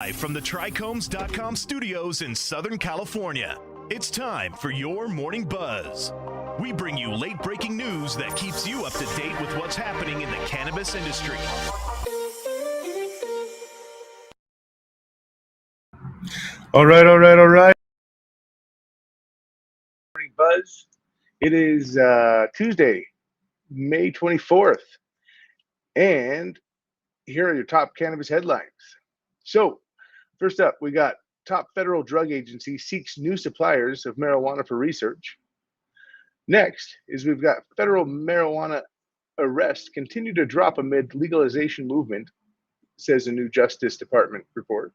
Live from the Trichomes.com studios in Southern California, it's time for your Morning Buzz. We bring you late-breaking news that keeps you up to date with what's happening in the cannabis industry. All right. Morning Buzz. It is Tuesday, May 24th, and here are your top cannabis headlines. So, first up, we got top federal drug agency seeks new suppliers of marijuana for research. Next is we've got federal marijuana arrests continue to drop amid legalization movement, says a new Justice Department report.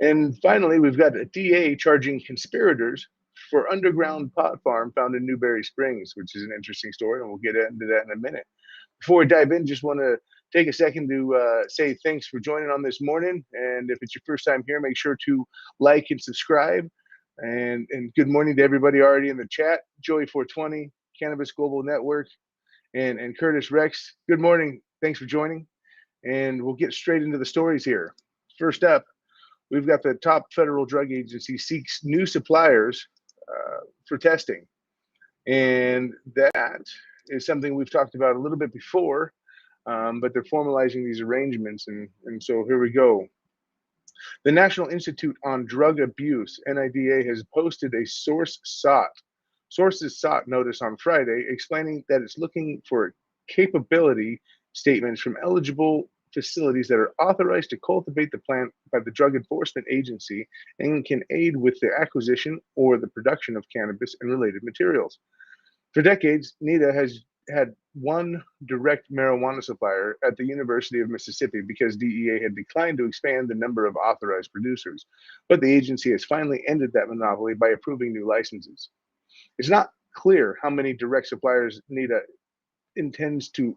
And finally, we've got a DA charging conspirators for underground pot farm found in Newberry Springs, which is an interesting story, and we'll get into that in a minute. Before we dive in, just want to take a second to say thanks for joining on this morning. And if it's your first time here, make sure to like and subscribe. And good morning to everybody already in the chat. Joey 420, Cannabis Global Network, and Curtis Rex. Good morning. Thanks for joining. And we'll get straight into the stories here. First up, we've got the top federal drug agency seeks new suppliers for testing. And that is something we've talked about a little bit before, but they're formalizing these arrangements. And so here we go. The National Institute on Drug Abuse, NIDA, has posted a sources sought notice on Friday explaining that it's looking for capability statements from eligible facilities that are authorized to cultivate the plant by the Drug Enforcement Agency and can aid with the acquisition or the production of cannabis and related materials. For decades, NIDA has had one direct marijuana supplier at the University of Mississippi because DEA had declined to expand the number of authorized producers. But the agency has finally ended that monopoly by approving new licenses. It's not clear how many direct suppliers NIDA intends to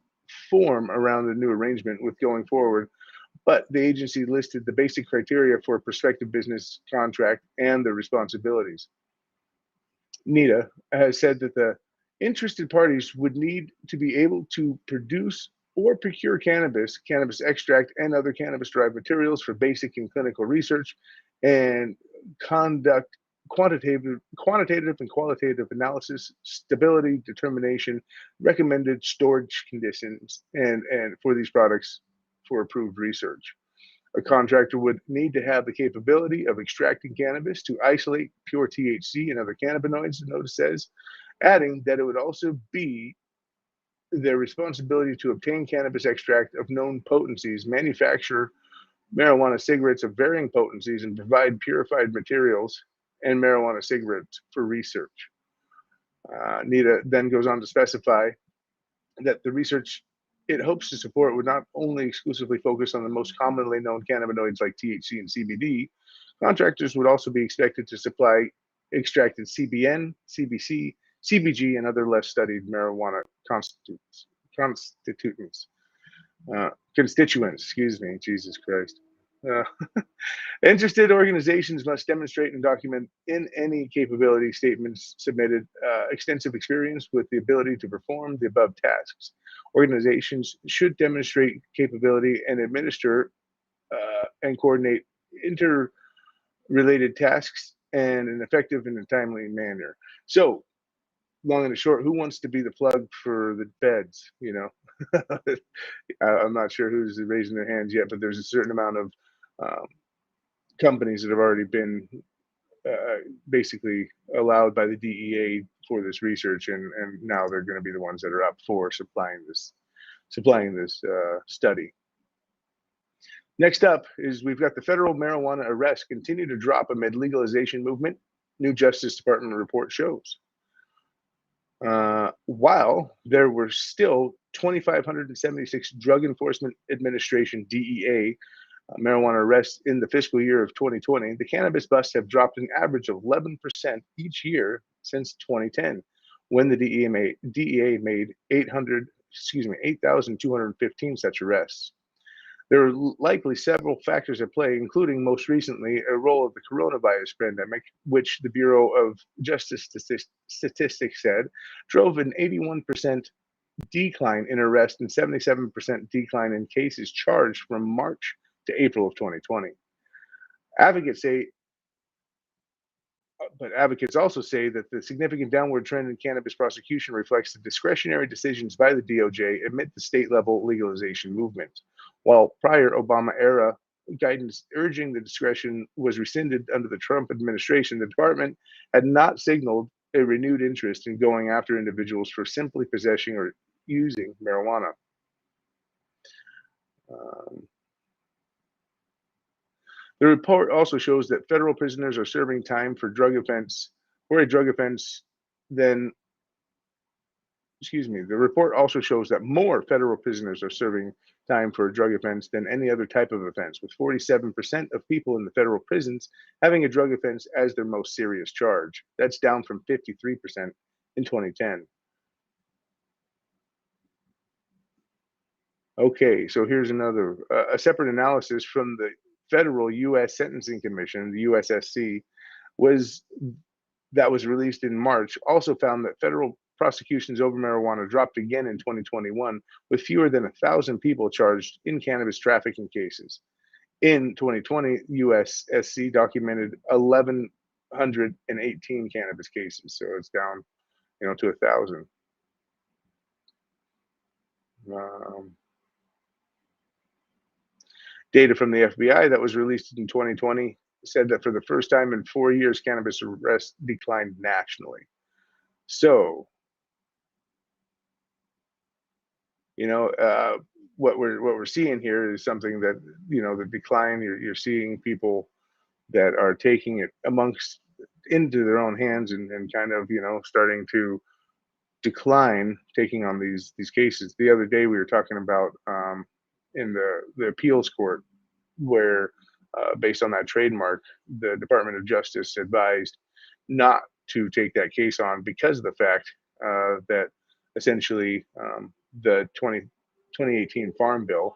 form around the new arrangement with going forward, but the agency listed the basic criteria for a prospective business contract and the responsibilities. NIDA has said that the interested parties would need to be able to produce or procure cannabis extract, and other cannabis-derived materials for basic and clinical research, and conduct quantitative and qualitative analysis, stability determination, recommended storage conditions, and for these products for approved research. A contractor would need to have the capability of extracting cannabis to isolate pure THC and other cannabinoids, the notice says, adding that it would also be their responsibility to obtain cannabis extract of known potencies, manufacture marijuana cigarettes of varying potencies, and provide purified materials and marijuana cigarettes for research. NIDA then goes on to specify that the research it hopes to support would not only exclusively focus on the most commonly known cannabinoids like THC and CBD. Contractors would also be expected to supply extracted CBN, CBC, CBG, and other less studied marijuana constituents. Excuse me, Jesus Christ. Interested organizations must demonstrate and document in any capability statements submitted extensive experience with the ability to perform the above tasks. Organizations should demonstrate capability and administer and coordinate interrelated tasks in an effective and a timely manner. So, long and the short, who wants to be the plug for the feds? You know, I'm not sure who's raising their hands yet, but there's a certain amount of companies that have already been basically allowed by the DEA for this research, and now they're going to be the ones that are up for supplying this study. Next up is we've got the federal marijuana arrests continue to drop amid legalization movement, new Justice Department report shows. While there were still 2,576 Drug Enforcement Administration DEA marijuana arrests in the fiscal year of 2020, the cannabis busts have dropped an average of 11% each year since 2010, when the DEA made 8,215 such arrests. There are likely several factors at play, including most recently a role of the coronavirus pandemic, which the Bureau of Justice Statistics said drove an 81% decline in arrests and 77% decline in cases charged from March to April of 2020. Advocates say, but advocates also say that the significant downward trend in cannabis prosecution reflects the discretionary decisions by the DOJ amid the state level legalization movement. While prior Obama era guidance urging the discretion was rescinded under the Trump administration, the department had not signaled a renewed interest in going after individuals for simply possessing or using marijuana. Um, the report also shows that federal prisoners are serving time for a drug offense than the report also shows that more federal prisoners are serving time for a drug offense than any other type of offense, with 47% of people in the federal prisons having a drug offense as their most serious charge. That's down from 53% in 2010. Okay, so here's a separate analysis from the federal U.S. Sentencing Commission, the USSC, was that was released in March also found that federal prosecutions over marijuana dropped again in 2021, with fewer than 1,000 people charged in cannabis trafficking cases. In 2020, USSC documented 1,118 cannabis cases, so it's down, to 1,000. Um, Data from the FBI that was released in 2020 said that for the first time in 4 years, cannabis arrests declined nationally. So, you know, uh, what we're seeing here is something that the decline. You're seeing people that are taking it amongst into their own hands and kind of starting to decline taking on these cases. The other day we were talking about in the appeals court where based on that trademark, the Department of Justice advised not to take that case on because of the fact that essentially the 2018 Farm Bill,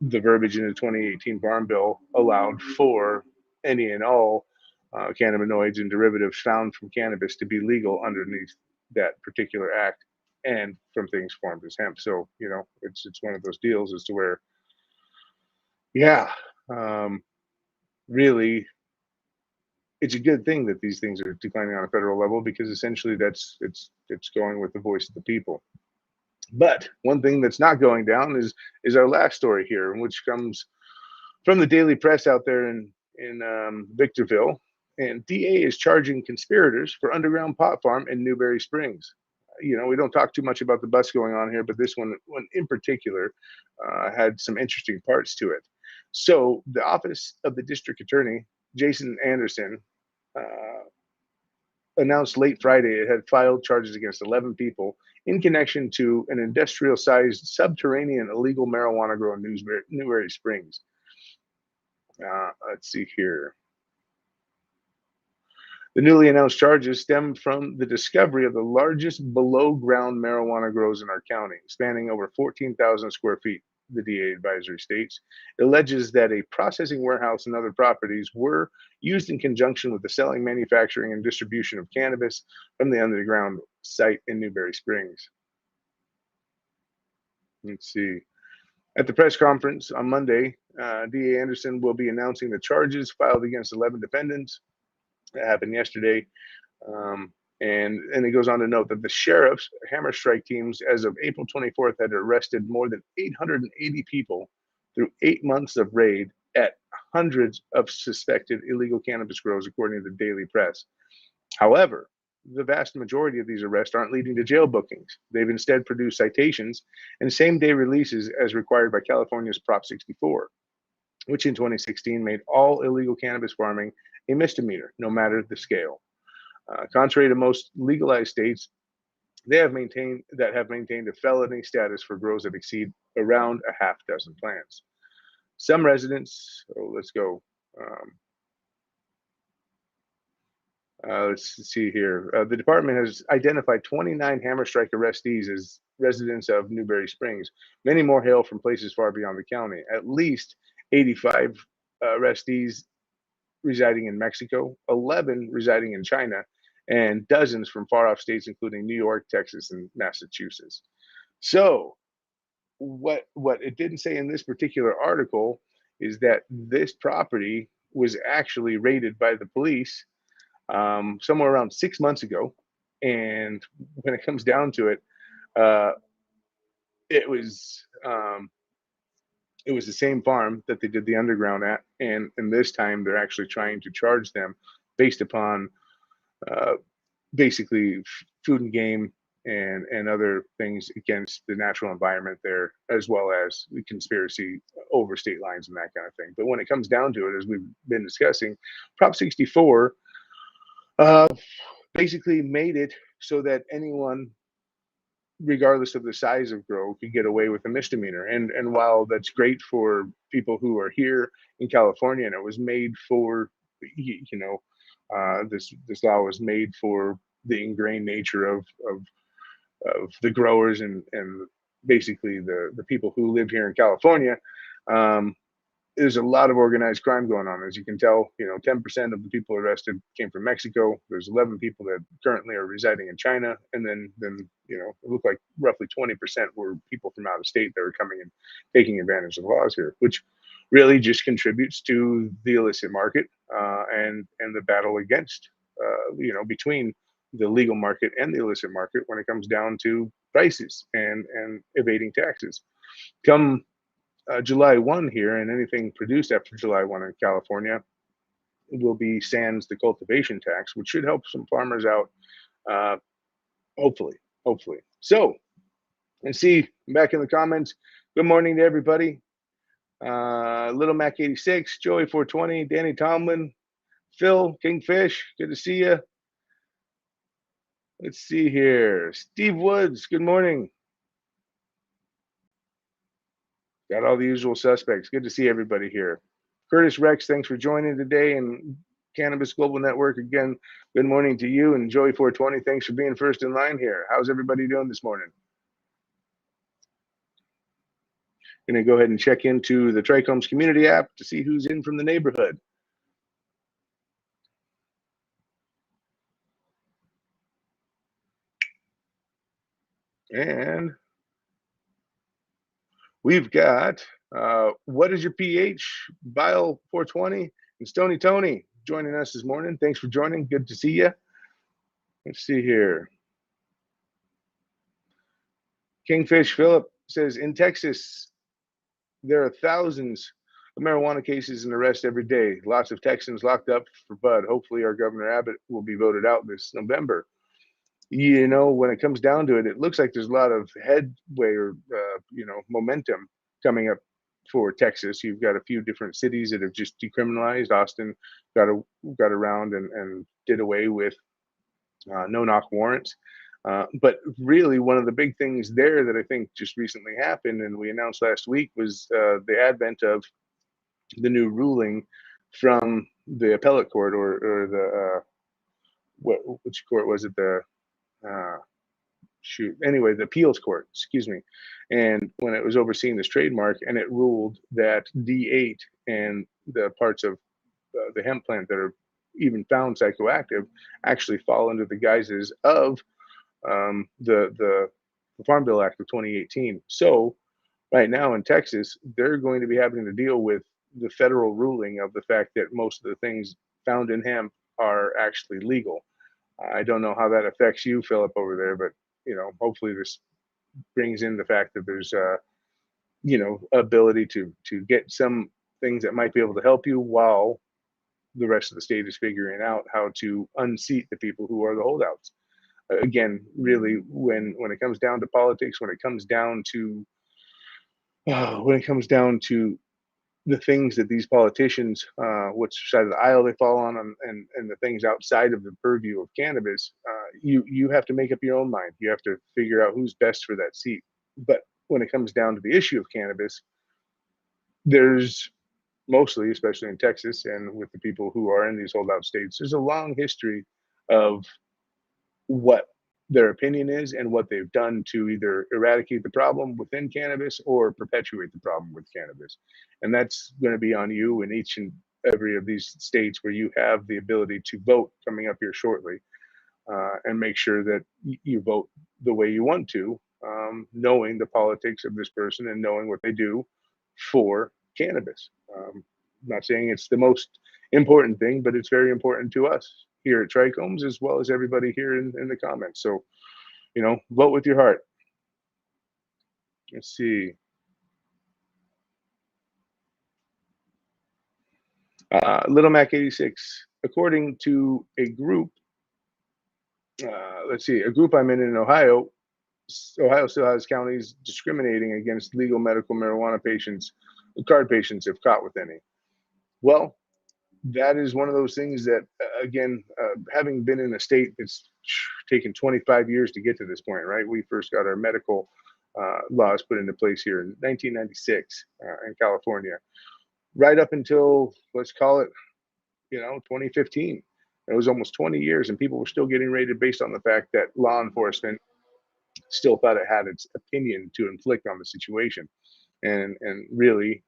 the verbiage in the 2018 Farm Bill allowed for any and all cannabinoids and derivatives found from cannabis to be legal underneath that particular act and from things formed as hemp. So, it's one of those deals as to where, yeah, um, really, it's a good thing that these things are declining on a federal level because essentially it's going with the voice of the people. But one thing that's not going down is our last story here, which comes from the daily press out there in Victorville. And DA is charging conspirators for underground pot farm in Newberry Springs. We don't talk too much about the bus going on here, but this one in particular had some interesting parts to it. So the office of the district attorney, Jason Anderson, uh, announced late Friday it had filed charges against 11 people in connection to an industrial sized subterranean illegal marijuana grow in Newberry Springs. Let's see here. The newly announced charges stem from the discovery of the largest below ground marijuana grows in our county, spanning over 14,000 square feet, the DA advisory states. It alleges that a processing warehouse and other properties were used in conjunction with the selling, manufacturing, and distribution of cannabis from the underground site in Newberry Springs. Let's see. At the press conference on Monday, DA Anderson will be announcing the charges filed against 11 defendants. That happened yesterday. And it goes on to note that the sheriff's hammer strike teams, as of April 24th, had arrested more than 880 people through 8 months of raid at hundreds of suspected illegal cannabis grows, according to the Daily Press. However, the vast majority of these arrests aren't leading to jail bookings. They've instead produced citations and same-day releases as required by California's Prop 64, which in 2016 made all illegal cannabis farming a misdemeanor, no matter the scale. Contrary to most legalized states, they have maintained a felony status for grows that exceed around a half dozen plants. Some residents, let's go. Let's see here. The department has identified 29 hammer strike arrestees as residents of Newberry Springs. Many more hail from places far beyond the county. At least 85 arrestees residing in Mexico, 11 residing in China, and dozens from far off states, including New York, Texas, and Massachusetts. So, what it didn't say in this particular article is that this property was actually raided by the police somewhere around 6 months ago. And when it comes down to it, uh, it was um, it was the same farm that they did the underground at, and this time they're actually trying to charge them based upon uh, basically food and game and other things against the natural environment there, as well as the conspiracy over state lines and that kind of thing. But when it comes down to it, as we've been discussing, Prop 64 uh, basically made it so that anyone, regardless of the size of grow, could get away with a misdemeanor. And while that's great for people who are here in California, and it was made for, this law was made for the ingrained nature of the growers and basically the people who live here in California. Um, there's a lot of organized crime going on. As you can tell, 10% of the people arrested came from Mexico. There's 11 people that currently are residing in China. And then it looked like roughly 20% were people from out of state that were coming and taking advantage of the laws here, which really just contributes to the illicit market and the battle against, between the legal market and the illicit market when it comes down to prices and evading taxes. Come July 1 here, and anything produced after July 1 in California will be sans the cultivation tax, which should help some farmers out, uh, hopefully. Hopefully. So, and see back in the comments, good morning to everybody. Little Mac 86, Joey 420, Danny Tomlin, Phil, Kingfish, good to see you. Let's see here. Steve Woods, good morning. Got all the usual suspects. Good to see everybody here. Curtis Rex, thanks for joining today. And Cannabis Global Network, again, good morning to you. And Joey 420, thanks for being first in line here. How's everybody doing this morning? Going to go ahead and check into the Trichomes community app to see who's in from the neighborhood. And we've got What is Your pH? Bile 420 and Stony Tony joining us this morning. Thanks for joining. Good to see you. Let's see here. Kingfish Philip says, in Texas, there are thousands of marijuana cases and arrests every day. Lots of Texans locked up for bud. Hopefully, our Governor Abbott will be voted out this November. When it comes down to it, it looks like there's a lot of headway or momentum coming up for Texas. You've got a few different cities that have just decriminalized. Austin got around and did away with no-knock warrants. But really, one of the big things there that I think just recently happened, and we announced last week, was the advent of the new ruling from the appellate court, or the which court was it? The anyway, the appeals court, excuse me. And when it was overseeing this trademark, and it ruled that D8 and the parts of the hemp plant that are even found psychoactive actually fall under the guises of the Farm Bill Act of 2018. So right now in Texas, they're going to be having to deal with the federal ruling of the fact that most of the things found in hemp are actually legal. I don't know how that affects you, Philip, over there, but hopefully this brings in the fact that there's ability to get some things that might be able to help you while the rest of the state is figuring out how to unseat the people who are the holdouts. Again, really, when it comes down to politics, when it comes down to the things that these politicians, which side of the aisle they fall on, and the things outside of the purview of cannabis, you have to make up your own mind. You have to figure out who's best for that seat. But when it comes down to the issue of cannabis, there's mostly, especially in Texas and with the people who are in these holdout states, there's a long history of what their opinion is and what they've done to either eradicate the problem within cannabis or perpetuate the problem with cannabis. And that's going to be on you in each and every of these states where you have the ability to vote coming up here shortly, and make sure that you vote the way you want to, knowing the politics of this person and knowing what they do for cannabis. I'm not saying it's the most important thing, but it's very important to us here at Trichomes as well as everybody here in the comments. So, vote with your heart. Let's see. Little Mac 86, according to a group, a group I'm in Ohio. Ohio still has counties discriminating against legal medical marijuana patients, card patients, if caught with any. Well, that is one of those things that, again, having been in a state that's taken 25 years to get to this point, right? We first got our medical laws put into place here in 1996 in California, right up until, let's call it, 2015. It was almost 20 years, and people were still getting raided based on the fact that law enforcement still thought it had its opinion to inflict on the situation. And really,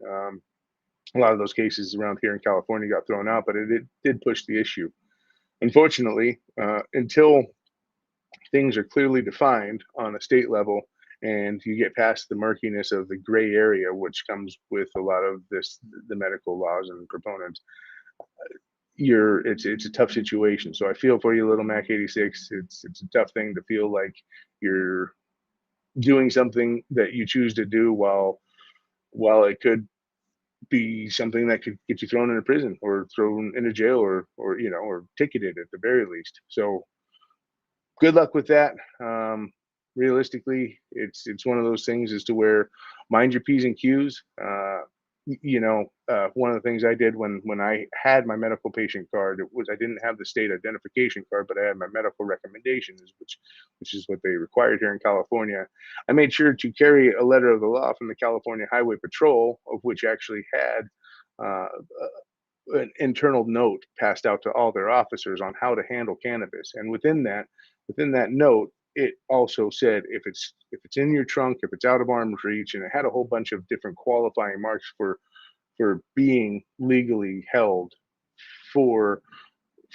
a lot of those cases around here in California got thrown out, but it did push the issue. Unfortunately, until things are clearly defined on a state level and you get past the murkiness of the gray area, which comes with a lot of the medical laws and proponents, it's a tough situation. So I feel for you, Little Mac 86. It's a tough thing to feel like you're doing something that you choose to do while it could be something that could get you thrown in a prison or thrown in a jail or ticketed at the very least. So good luck with that. Realistically, it's one of those things as to where mind your P's and Q's. One of the things I did when I had my medical patient card, it was I didn't have the state identification card, but I had my medical recommendations, which is what they required here in California. I made sure to carry a letter of the law from the California Highway Patrol, of which actually had uh, an internal note passed out to all their officers on how to handle cannabis. And within that note, it also said if it's in your trunk, if it's out of arm's reach, and it had a whole bunch of different qualifying marks for being legally held for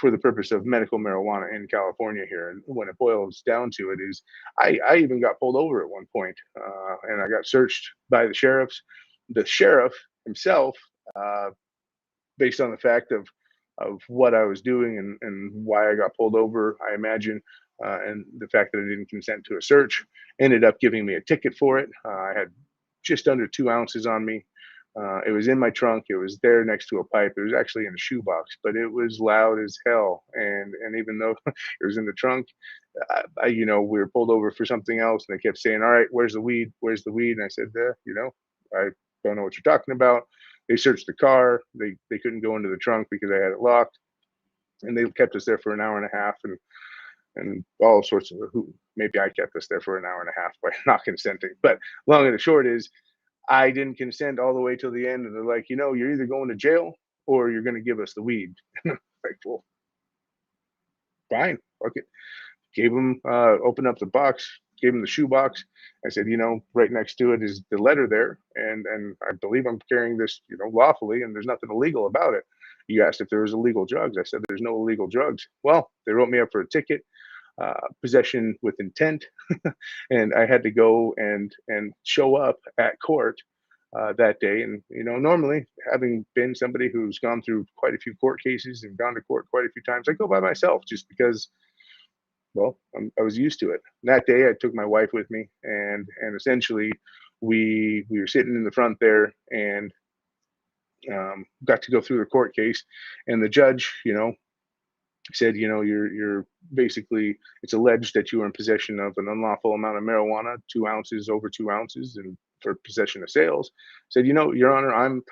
the purpose of medical marijuana in California here. And when it boils down to it, is I even got pulled over at one point, and I got searched by the sheriffs. The sheriff himself, based on the fact of what I was doing and why I got pulled over, I imagine, and the fact that I didn't consent to a search, ended up giving me a ticket for it. I had just under 2 ounces on me. It was in my trunk. It was there next to a pipe. It was actually in a shoebox, but it was loud as hell. And even though it was in the trunk, we were pulled over for something else, and they kept saying, "All right, where's the weed? Where's the weed?" And I said, I don't know what you're talking about." They searched the car. They couldn't go into the trunk because I had it locked, and they kept us there for an hour and a half, and all sorts of maybe I kept us there for an hour and a half by not consenting. But long and the short is, I didn't consent all the way till the end, and they're like, you're either going to jail or you're going to give us the weed. Like, well, fine, fuck it. Gave him, opened up the box, gave him the shoe box. I said, right next to it is the letter there, and I believe I'm carrying this, lawfully, and there's nothing illegal about it. You asked if there was illegal drugs. I said there's no illegal drugs. Well, they wrote me up for a ticket, possession with intent, and I had to go and show up at court that day. And normally, having been somebody who's gone through quite a few court cases and gone to court quite a few times, I go by myself just because. Well, I was used to it. And that day, I took my wife with me, and essentially, we were sitting in the front there, and got to go through the court case. And the judge, said, you're basically, it's alleged that you were in possession of an unlawful amount of marijuana, 2 ounces, over 2 ounces, and for possession of sales. Said, Your Honor, I'm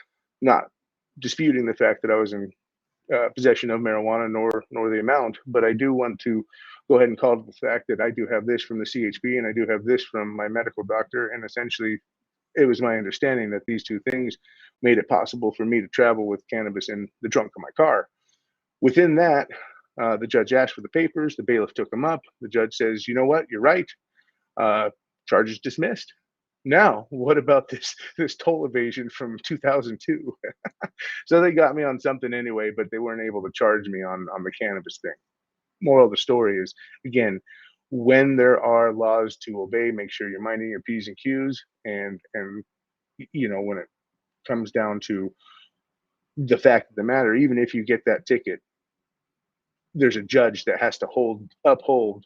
not disputing the fact that I was in possession of marijuana, nor the amount, but I do want to go ahead and call to the fact that I do have this from the CHB and I do have this from my medical doctor. And essentially, it was my understanding that these two things made it possible for me to travel with cannabis in the trunk of my car. Within that, the judge asked for the papers. The bailiff took them up. The judge says, "You know what? You're right. Charges dismissed." Now, what about this toll evasion from 2002? So they got me on something anyway, but they weren't able to charge me on the cannabis thing. Moral of the story is, again, when there are laws to obey, make sure you're minding your P's and Q's, and when it comes down to the fact of the matter, even if you get that ticket, there's a judge that has to uphold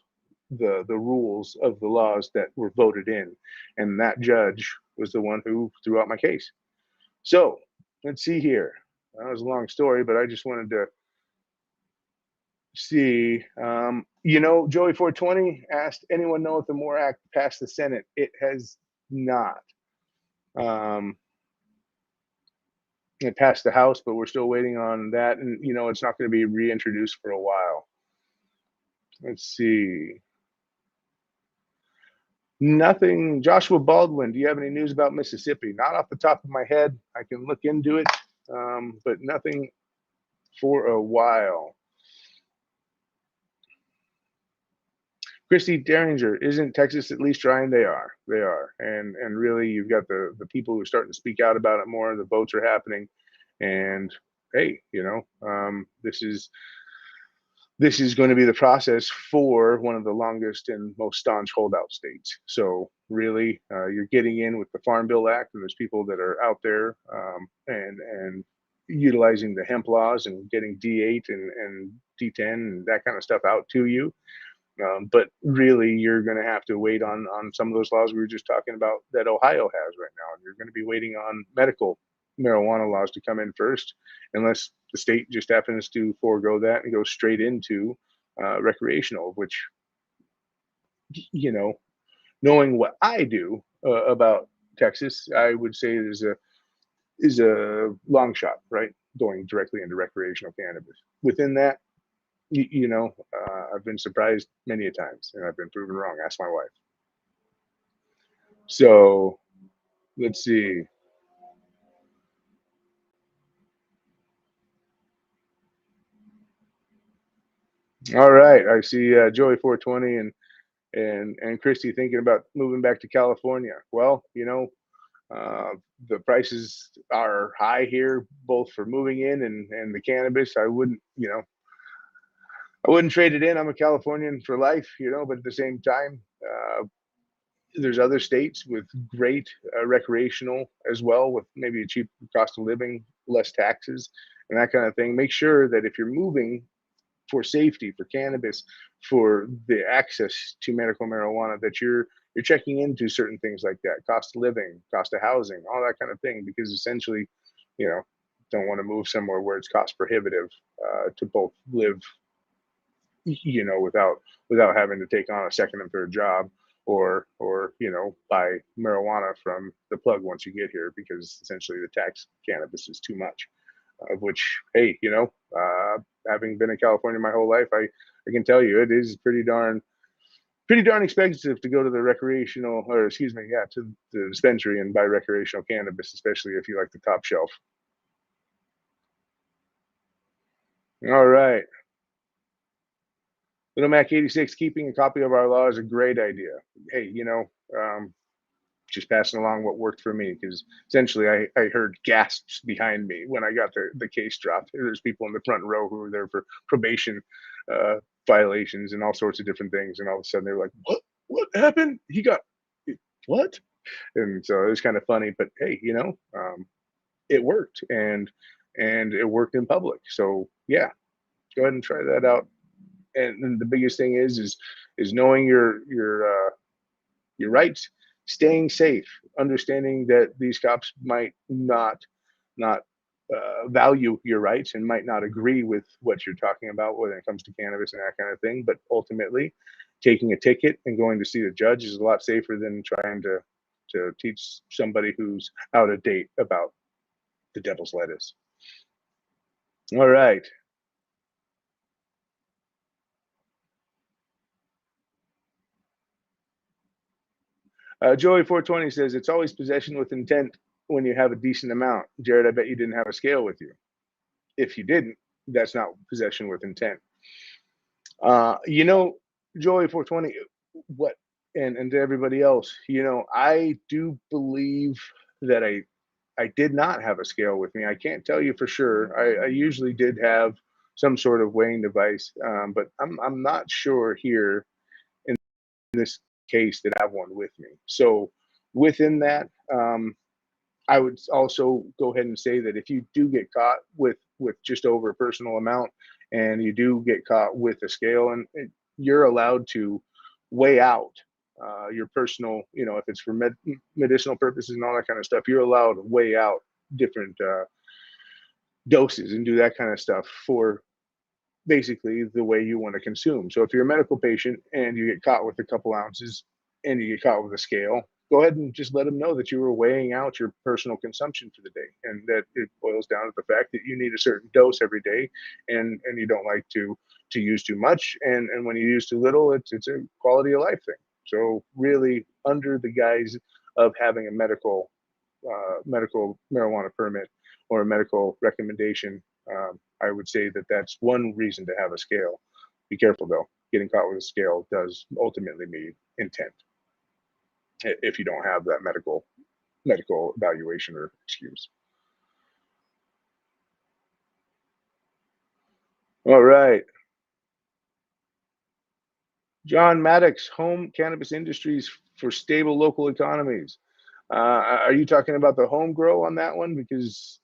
the rules of the laws that were voted in, and that judge was the one who threw out my case. So let's see here. That was a long story, but I just wanted to see. Joey 420 asked, anyone know if the MORE Act passed the Senate? It has not. It passed the House, but we're still waiting on that, and it's not going to be reintroduced for a while. Let's see. Nothing. Joshua Baldwin, do you have any news about Mississippi? Not off the top of my head. I can look into it, but nothing for a while. Christy Derringer, isn't Texas at least trying? They are. They are. And really, you've got the people who are starting to speak out about it more. The votes are happening. And hey, this is going to be the process for one of the longest and most staunch holdout states. So really, you're getting in with the Farm Bill Act, and there's people that are out there and utilizing the hemp laws and getting D8 and D10 and that kind of stuff out to you. But really, you're going to have to wait on some of those laws we were just talking about that Ohio has right now. You're going to be waiting on medical marijuana laws to come in first, unless the state just happens to forego that and go straight into recreational, which, knowing what I do about Texas, I would say is a long shot, right? Going directly into recreational cannabis. Within that, I've been surprised many a times, and I've been proven wrong. Ask my wife. So let's see. All right, I see Joey 420 and Christy thinking about moving back to California. Well, the prices are high here, both for moving in and the cannabis. I wouldn't trade it in. I'm a Californian for life, but at the same time, there's other states with great recreational as well, with maybe a cheap cost of living, less taxes, and that kind of thing. Make sure that if you're moving for safety, for cannabis, for the access to medical marijuana, that you're checking into certain things like that, cost of living, cost of housing, all that kind of thing, because essentially, don't want to move somewhere where it's cost prohibitive to both live, without having to take on a second and third job, or buy marijuana from the plug once you get here, because essentially the tax cannabis is too much. Of which, hey, having been in California my whole life, I can tell you it is pretty darn expensive to go to the to the dispensary and buy recreational cannabis, especially if you like the top shelf. All right. Little Mac 86, keeping a copy of our law is a great idea. Hey, just passing along what worked for me, because essentially I heard gasps behind me when I got the case dropped. There's people in the front row who were there for probation violations and all sorts of different things, and all of a sudden they were like, what happened? He got what? And so it was kind of funny, but hey, it worked, and it worked in public. So yeah, go ahead and try that out. And the biggest thing is knowing your rights, staying safe, understanding that these cops might not value your rights and might not agree with what you're talking about when it comes to cannabis and that kind of thing. But ultimately, taking a ticket and going to see the judge is a lot safer than trying to teach somebody who's out of date about the devil's lettuce. All right. Joey 420 says it's always possession with intent when you have a decent amount. Jared, I bet you didn't have a scale with you. If you didn't, that's not possession with intent. Joey 420, what and to everybody else, I do believe that I did not have a scale with me. I can't tell you for sure. I usually did have some sort of weighing device, but I'm not sure here in this case that I have one with me. So within that, I would also go ahead and say that if you do get caught with just over a personal amount, and you do get caught with a scale, and you're allowed to weigh out your personal, if it's for medicinal purposes and all that kind of stuff, you're allowed to weigh out different doses and do that kind of stuff for basically the way you want to consume. So if you're a medical patient and you get caught with a couple ounces and you get caught with a scale, go ahead and just let them know that you were weighing out your personal consumption for the day, and that it boils down to the fact that you need a certain dose every day, and you don't like to use too much, and when you use too little, it's a quality of life thing. So really, under the guise of having a medical marijuana permit or a medical recommendation, I would say that that's one reason to have a scale. Be careful though. Getting caught with a scale does ultimately mean intent if you don't have that medical evaluation or excuse. All right. John Maddox, home cannabis industries for stable local economies. Are you talking about the home grow on that one? Because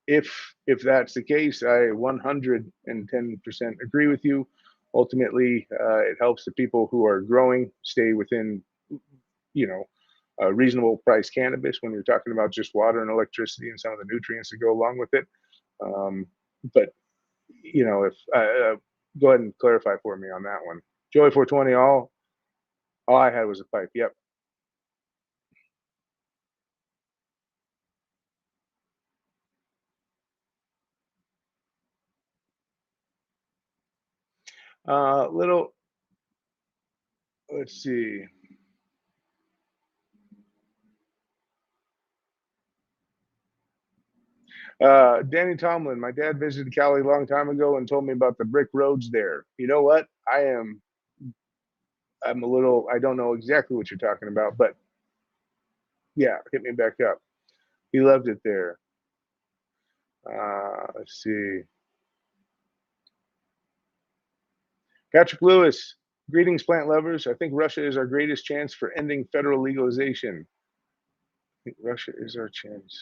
if that's the case, I 110% agree with you. Ultimately, it helps the people who are growing stay within, you know, reasonable price cannabis when you're talking about just water and electricity and some of the nutrients that go along with it. Um, but if go ahead and clarify for me on that one. Joey 420, all I had was a pipe. Yep. Little. Let's see. Danny Tomlin, my dad visited Cali a long time ago and told me about the brick roads there. You know what? I'm a little, I don't know exactly what you're talking about, but yeah, hit me back up. He loved it there. Let's see. Patrick Lewis, greetings, plant lovers. I think Russia is our greatest chance for ending federal legalization. I think Russia is our chance.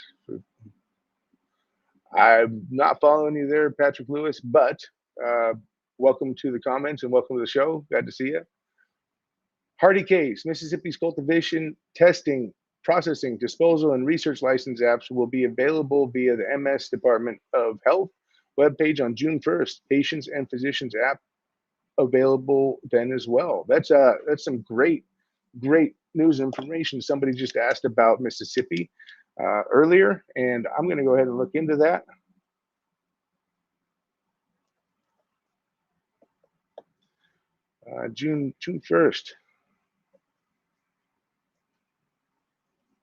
I'm not following you there, Patrick Lewis, but uh, welcome to the comments and welcome to the show. Glad to see you. Hardy Case, Mississippi's cultivation, testing, processing, disposal, and research license apps will be available via the MS Department of Health webpage on June 1st. Patients and physicians app available then as well. That's some great news information. Somebody just asked about Mississippi earlier, and I'm going to go ahead and look into that. June 1st.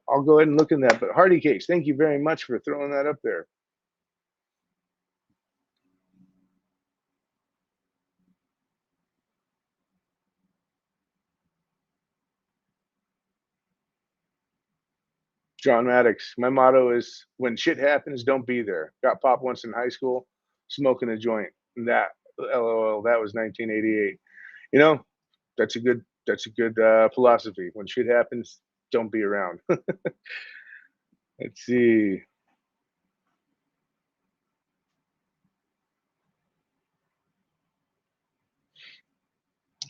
I'll go ahead and look in that. But Hardy Case, thank you very much for throwing that up there. John Maddox, my motto is when shit happens, don't be there. Got popped once in high school, smoking a joint. And that, LOL, that was 1988. You know, that's a good philosophy. When shit happens, don't be around. Let's see.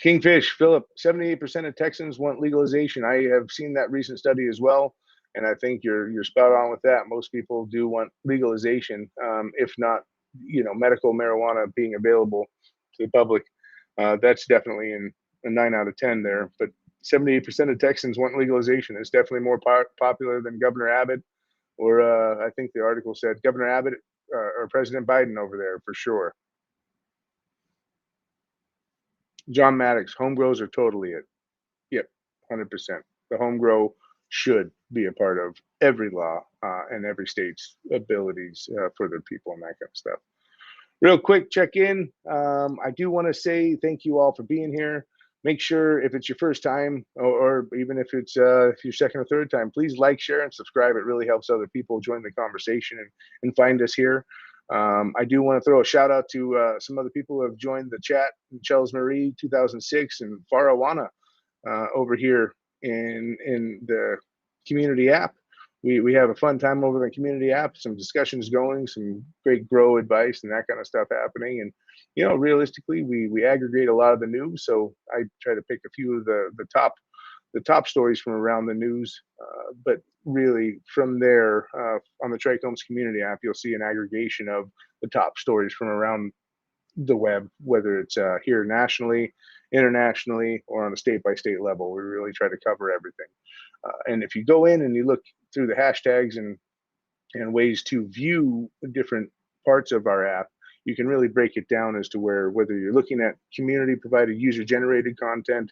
Kingfish, Philip, 78% of Texans want legalization. I have seen that recent study as well, and I think you're spot on with that. Most people do want legalization, if not, medical marijuana being available to the public. That's definitely in a 9 out of 10 there. But 78% of Texans want legalization. It's definitely more popular than Governor Abbott, or I think the article said Governor Abbott or President Biden over there for sure. John Maddox, home grows are totally it. Yep, 100%. The home grow should be a part of every law and every state's abilities for their people and that kind of stuff. Real quick check in. I do want to say thank you all for being here. Make sure if it's your first time, or even if your second or third time, please like, share, and subscribe. It really helps other people join the conversation and find us here. I do want to throw a shout out to some other people who have joined the chat: Charles Marie, 2006, and Farawana over here in the community app. we have a fun time over the community app, some discussions going, some great grow advice and that kind of stuff happening. And realistically, we aggregate a lot of the news. So I try to pick a few of the top stories from around the news. But really, from there, on the Trichomes community app, you'll see an aggregation of the top stories from around the web, whether it's here nationally, internationally, or on a state by state level. We really try to cover everything. And if you go in and you look through the hashtags and ways to view different parts of our app, you can really break it down as to whether you're looking at community provided user generated content,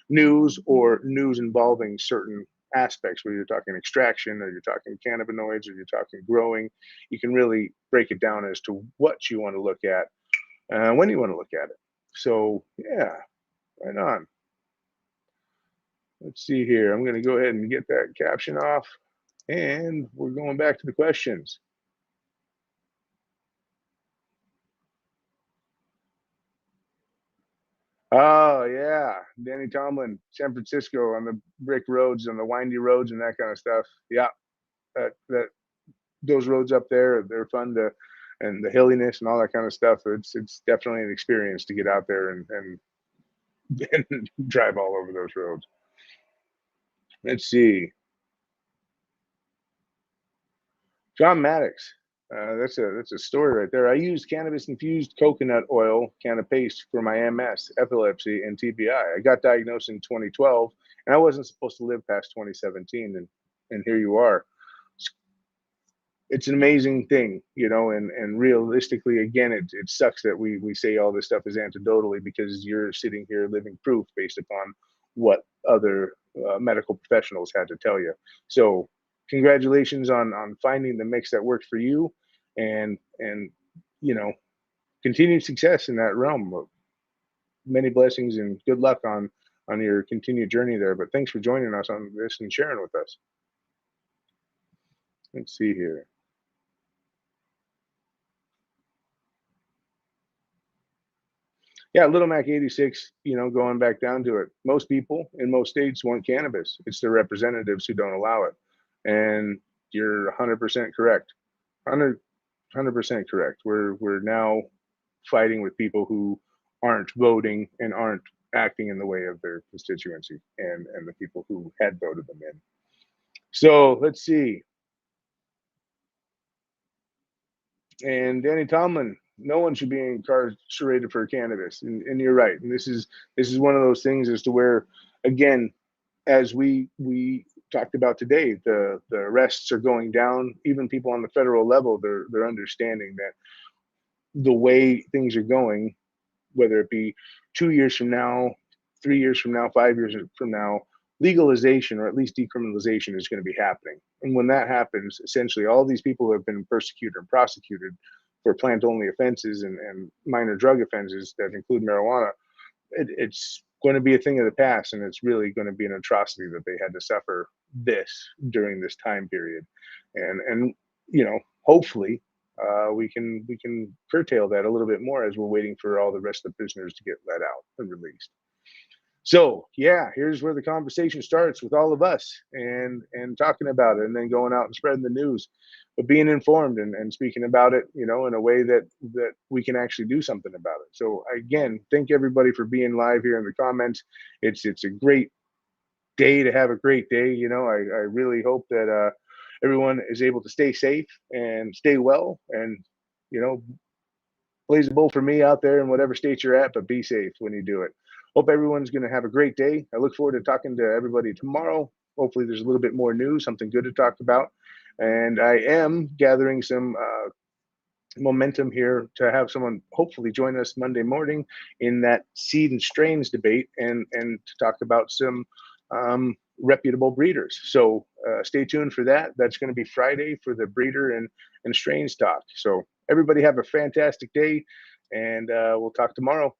news, or news involving certain aspects, whether you're talking extraction or you're talking cannabinoids or you're talking growing. You can really break it down as to what you want to look at, when you want to look at it. So yeah, right on. Let's see here. I'm going to go ahead and get that caption off, and we're going back to the questions. Oh yeah, Danny Tomlin, San Francisco, on the brick roads, on the windy roads, and that kind of stuff. Yeah, that those roads up there, they're fun to, and the hilliness and all that kind of stuff. It's definitely an experience to get out there and drive all over those roads. Let's see. John Maddox. That's a story right there. I used cannabis infused coconut oil canna paste for my MS, epilepsy, and TBI. I got diagnosed in 2012, and I wasn't supposed to live past 2017, and here you are. It's an amazing thing, and realistically, again, it sucks that we say all this stuff is anecdotally, because you're sitting here living proof based upon what other medical professionals had to tell you. So congratulations on finding the mix that works for you, and continued success in that realm. Many blessings and good luck on your continued journey there. But thanks for joining us on this and sharing with us. Let's see here. Yeah, Little Mac 86, going back down to it. Most people in most states want cannabis. It's their representatives who don't allow it. And you're 100% correct. 100% correct. We're now fighting with people who aren't voting and aren't acting in the way of their constituency and the people who had voted them in. So let's see. And Danny Tomlin, no one should be incarcerated for cannabis, and you're right. And this is one of those things as to where, again, as we talked about today, the arrests are going down. Even people on the federal level, they're understanding that the way things are going, whether it be 2 years from now, 3 years from now, 5 years from now, legalization or at least decriminalization is going to be happening. And when that happens, essentially all these people who have been persecuted and prosecuted for plant only offenses and minor drug offenses that include marijuana, it's going to be a thing of the past, and it's really going to be an atrocity that they had to suffer this during this time period. And hopefully we can curtail that a little bit more as we're waiting for all the rest of the prisoners to get let out and released. So yeah, here's where the conversation starts with all of us and talking about it, and then going out and spreading the news, but being informed and speaking about it, in a way that we can actually do something about it. So again, thank everybody for being live here in the comments. It's a great day to have a great day. I really hope that everyone is able to stay safe and stay well, and blaze a bowl for me out there in whatever state you're at, but be safe when you do it. Hope everyone's going to have a great day. I look forward to talking to everybody tomorrow. Hopefully there's a little bit more news, something good to talk about. And I am gathering some momentum here to have someone hopefully join us Monday morning in that seed and strains debate, and to talk about some reputable breeders. So stay tuned for that. That's going to be Friday for the breeder and strains talk. So everybody have a fantastic day, and we'll talk tomorrow.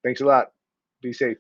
Thanks a lot. Be safe.